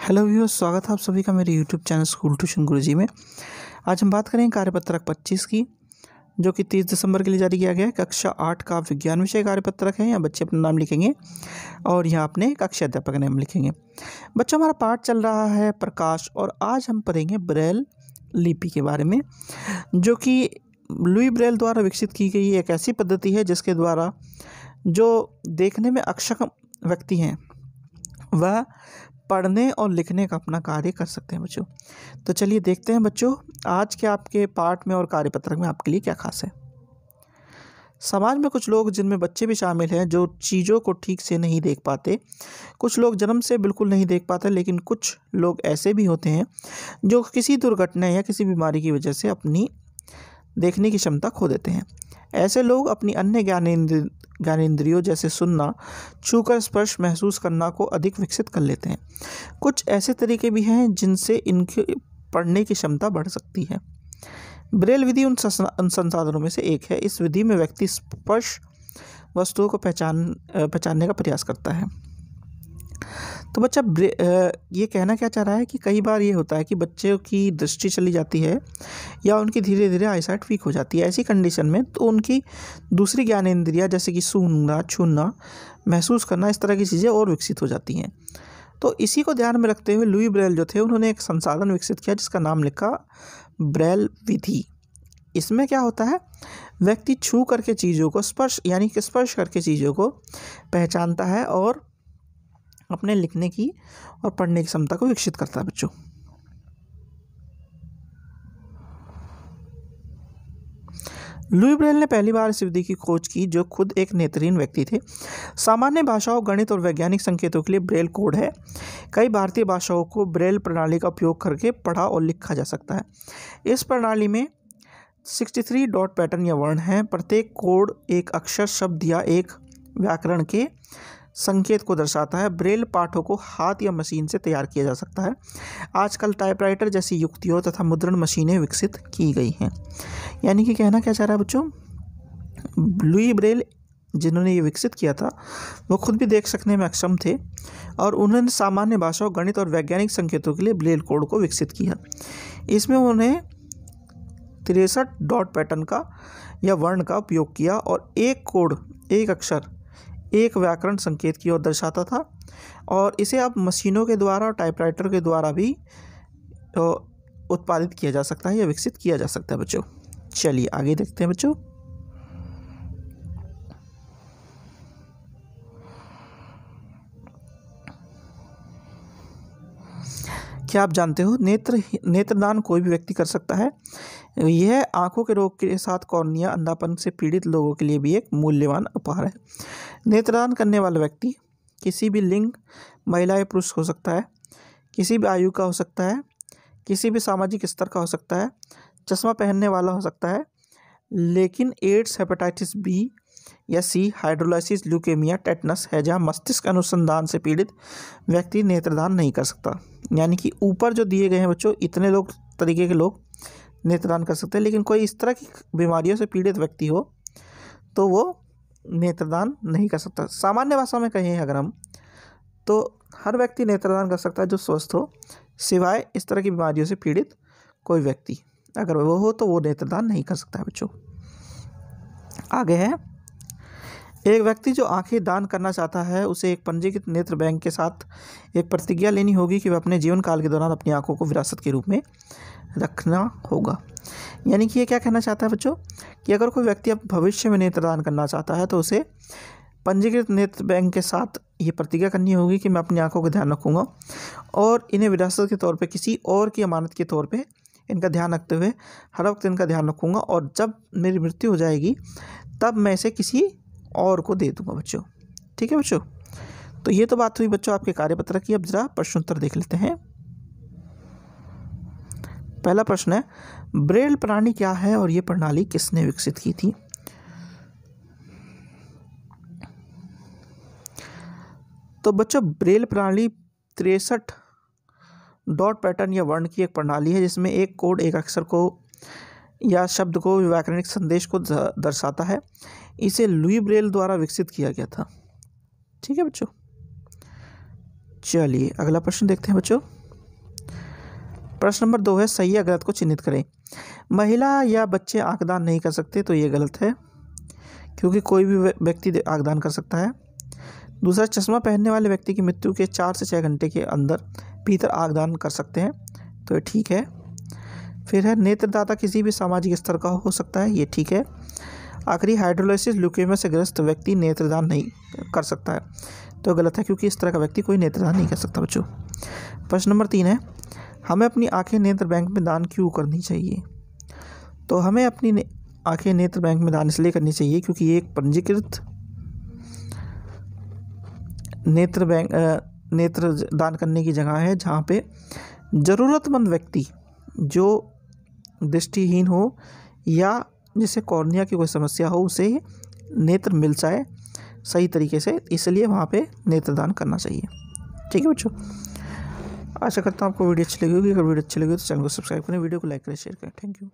Hello viewers, स्वागत है आप सभी का मेरे यूट्यूब चैनल स्कूल ट्यूशन गुरुजी में। आज हम बात करेंगे कार्यपत्रक 25 की, जो कि 30 दिसंबर के लिए जारी किया गया है। कक्षा 8 का विज्ञान विषय कार्यपत्रक है। यहाँ बच्चे अपना नाम लिखेंगे और यहाँ अपने कक्षा अध्यापक का नाम लिखेंगे। बच्चों, हमारा पाठ चल रहा है प्रकाश, और आज हम पढ़ेंगे ब्रेल लिपि के बारे में, जो कि लुई ब्रेल द्वारा विकसित की गई एक ऐसी पद्धति है जिसके द्वारा जो देखने में अक्षम व्यक्ति हैं वह पढ़ने और लिखने का अपना कार्य कर सकते हैं बच्चों। तो चलिए देखते हैं बच्चों, आज के आपके पाठ में और कार्यपत्रक में आपके लिए क्या खास है। समाज में कुछ लोग, जिनमें बच्चे भी शामिल हैं, जो चीज़ों को ठीक से नहीं देख पाते। कुछ लोग जन्म से बिल्कुल नहीं देख पाते, लेकिन कुछ लोग ऐसे भी होते हैं जो किसी दुर्घटना या किसी बीमारी की वजह से अपनी देखने की क्षमता खो देते हैं। ऐसे लोग अपनी अन्य ज्ञानेंद्रियों जैसे सुनना, छूकर, स्पर्श, महसूस करना को अधिक विकसित कर लेते हैं। कुछ ऐसे तरीके भी हैं जिनसे इनके पढ़ने की क्षमता बढ़ सकती है। ब्रेल विधि उन संसाधनों में से एक है। इस विधि में व्यक्ति स्पर्श वस्तुओं को पहचानने का प्रयास करता है। तो बच्चा ये कहना क्या चाह रहा है कि कई बार ये होता है कि बच्चों की दृष्टि चली जाती है या उनकी धीरे धीरे आईसाइट वीक हो जाती है। ऐसी कंडीशन में तो उनकी दूसरी ज्ञानेंद्रियाँ जैसे कि सूंघना, छूना, महसूस करना, इस तरह की चीज़ें और विकसित हो जाती हैं। तो इसी को ध्यान में रखते हुए लुई ब्रेल जो थे, उन्होंने एक संसाधन विकसित किया जिसका नाम लिखा ब्रेल विधि। इसमें क्या होता है, व्यक्ति छू करके चीज़ों को स्पर्श करके चीज़ों को पहचानता है और अपने लिखने की और पढ़ने की क्षमता को विकसित करता है बच्चों। लुई ब्रेल ने पहली बार इस विधि की खोज की, जो खुद एक नेत्रहीन व्यक्ति थे। सामान्य भाषाओं, गणित और वैज्ञानिक संकेतों के लिए ब्रेल कोड है। कई भारतीय भाषाओं को ब्रेल प्रणाली का उपयोग करके पढ़ा और लिखा जा सकता है। इस प्रणाली में 63 डॉट पैटर्न या वर्ण हैं। प्रत्येक कोड एक अक्षर, शब्द या एक व्याकरण के संकेत को दर्शाता है। ब्रेल पाठों को हाथ या मशीन से तैयार किया जा सकता है। आजकल टाइपराइटर जैसी युक्तियों तथा मुद्रण मशीनें विकसित की गई हैं। यानी कि कहना क्या चाह रहा है बच्चों, लुई ब्रेल जिन्होंने ये विकसित किया था वो खुद भी देख सकने में अक्षम थे, और उन्होंने सामान्य भाषाओं, गणित और वैज्ञानिक संकेतों के लिए ब्रेल कोड को विकसित किया। इसमें उन्होंने 63 डॉट पैटर्न का या वर्ण का उपयोग किया, और एक कोड, एक अक्षर, एक व्याकरण संकेत की ओर दर्शाता था। और इसे अब मशीनों के द्वारा और टाइपराइटर के द्वारा भी उत्पादित किया जा सकता है या विकसित किया जा सकता है बच्चों। चलिए आगे देखते हैं बच्चों। क्या आप जानते हो, नेत्रदान कोई भी व्यक्ति कर सकता है। यह आंखों के रोग के साथ कॉर्निया अंधापन से पीड़ित लोगों के लिए भी एक मूल्यवान उपहार है। नेत्रदान करने वाला व्यक्ति किसी भी लिंग, महिला या पुरुष हो सकता है, किसी भी आयु का हो सकता है, किसी भी सामाजिक स्तर का हो सकता है, चश्मा पहनने वाला हो सकता है, लेकिन एड्स, हेपेटाइटिस बी या सी, हाइड्रोलाइसिस, ल्यूकेमिया, टेटनस है जहाँ मस्तिष्क अनुसंधान से पीड़ित व्यक्ति नेत्रदान नहीं कर सकता। यानी कि ऊपर जो दिए गए हैं बच्चों, इतने लोग तरीके के लोग नेत्रदान कर सकते हैं, लेकिन कोई इस तरह की बीमारियों से पीड़ित व्यक्ति हो तो वो नेत्रदान नहीं कर सकता। सामान्य भाषा में कहें अगर हम, तो हर व्यक्ति नेत्रदान कर सकता है जो स्वस्थ हो, सिवाय इस तरह की बीमारियों से पीड़ित कोई व्यक्ति अगर वो हो तो वो नेत्रदान नहीं कर सकता है बच्चों। आगे है, एक व्यक्ति जो आंखें दान करना चाहता है उसे एक पंजीकृत नेत्र बैंक के साथ एक प्रतिज्ञा लेनी होगी कि वह अपने जीवन काल के दौरान अपनी आंखों को विरासत के रूप में रखना होगा। यानी कि ये क्या कहना चाहता है बच्चों, कि अगर कोई व्यक्ति अब भविष्य में नेत्रदान करना चाहता है तो उसे पंजीकृत नेत्र बैंक के साथ ये प्रतिज्ञा करनी होगी कि मैं अपनी आंखों का ध्यान रखूँगा और इन्हें विरासत के तौर पर, किसी और की अमानत के तौर पर इनका ध्यान रखते हुए हर वक्त इनका ध्यान रखूँगा, और जब मेरी मृत्यु हो जाएगी तब मैं इसे किसी और को दे दूंगा बच्चों। ठीक है बच्चों, तो ये तो बात हुई बच्चों आपके कार्यपत्र की। अब जरा प्रश्नोत्तर देख लेते हैं। पहला प्रश्न है, ब्रेल प्रणाली क्या है और ये प्रणाली किसने विकसित की थी। तो बच्चों, ब्रेल प्रणाली 63 डॉट पैटर्न या वर्ण की एक प्रणाली है जिसमें एक कोड एक अक्षर को या शब्द को, व्याकरणिक संदेश को दर्शाता है। इसे लुई ब्रेल द्वारा विकसित किया गया था। ठीक है बच्चों, चलिए अगला प्रश्न देखते हैं बच्चों। प्रश्न नंबर 2 है सही या गलत को चिन्हित करें। महिला या बच्चे आंखदान नहीं कर सकते, तो ये गलत है क्योंकि कोई भी व्यक्ति आंखदान कर सकता है। दूसरा, चश्मा पहनने वाले व्यक्ति की मृत्यु के 4 से 6 घंटे के अंदर भीतर आंखदान कर सकते हैं, तो ये ठीक है। फिर है नेत्रदाता किसी भी सामाजिक स्तर का हो सकता है, ये ठीक है। आखिरी, हाइड्रोलाइसिस ल्यूकेमिया से ग्रस्त व्यक्ति नेत्रदान नहीं कर सकता है, तो गलत है क्योंकि इस तरह का व्यक्ति कोई नेत्रदान नहीं कर सकता बच्चों। प्रश्न नंबर 3 है हमें अपनी आंखें नेत्र बैंक में दान क्यों करनी चाहिए। तो हमें अपनी आंखें नेत्र बैंक में दान इसलिए करनी चाहिए क्योंकि ये एक पंजीकृत नेत्र दान करने की जगह है जहाँ पे ज़रूरतमंद व्यक्ति जो दृष्टिहीन हो या जिसे कॉर्निया की कोई समस्या हो उसे नेत्र मिल जाए सही तरीके से, इसलिए वहाँ पे नेत्रदान करना चाहिए। ठीक है बच्चों, आशा करता हूँ आपको वीडियो अच्छी लगी होगी। अगर वीडियो अच्छी लगी तो चैनल को सब्सक्राइब करें, वीडियो को लाइक करें, शेयर करें। Thank you.